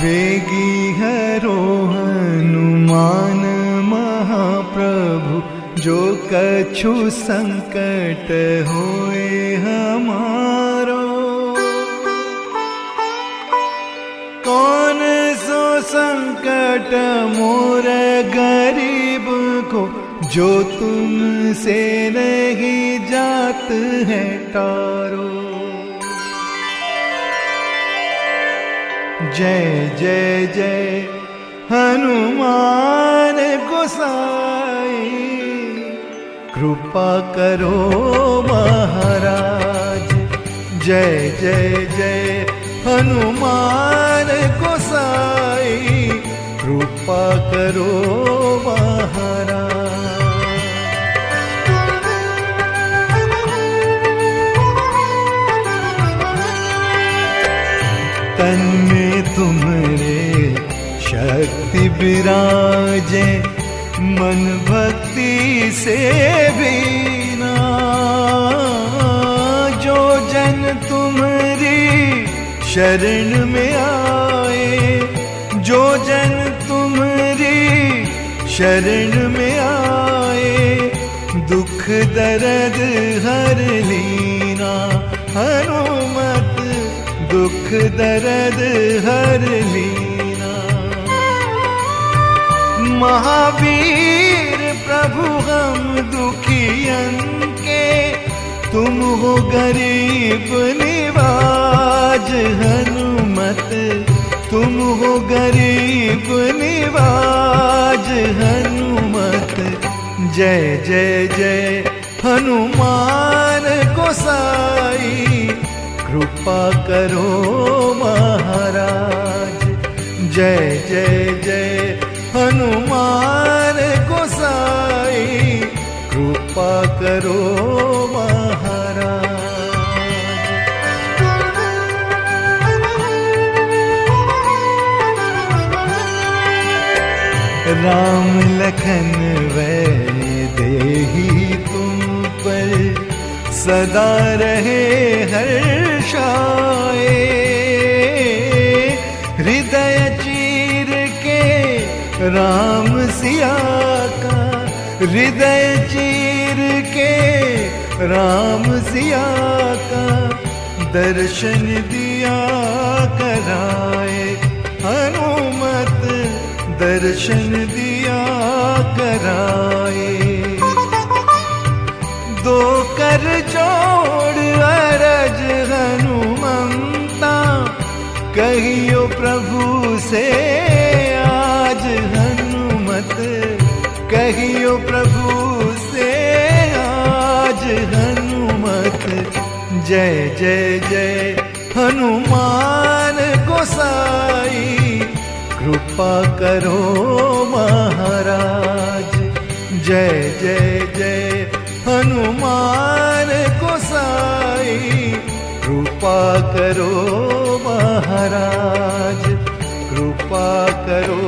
वेगी हरो हनुमान महाप्रभु, जो कछु संकट होए हमारो। कौन सो संकट मोर गरीब को, जो तुमसे नहीं जात है टारो। जय जय जय हनुमान गोसाई, कृपा करो महाराज। जय जय जय हनुमान गोसाई, कृपा करो महाराज। तन में तुम्हारे शक्ति विराजे, मन भक्ति से बीना। जो जन तुम्हारी शरण में आए, जो जन तुम्हारी शरण में आए, दुख दर्द हर लीना। हनुमत दुख दर्द हर लीना। महावीर प्रभु हम दुखियन के, तुम हो गरीब निवाज। हनुमत तुम हो गरीब निवाज। हनुमत जय जय जय हनुमान गोसाई, कृपा करो महाराज। जय जय जय हनुमान गोसाई, कृपा करो महाराज। राम लखन वैदेही तुम पर, सदा रहे हर्षाए। हृदय चीर के राम सिया का, हृदय चीर के राम सिया का, दर्शन दिया कराए। हनुमत दर्शन दिया कराए। दो कर जोड़ अरज हनुमंता, कहियो प्रभु से आज। हनुमत कहियो प्रभु से आज। हनुमत जय जय जय हनुमान गोसाई, कृपा करो महाराज। जय जय जय हनुमान गोसाई, कृपा करो महाराज। कृपा करो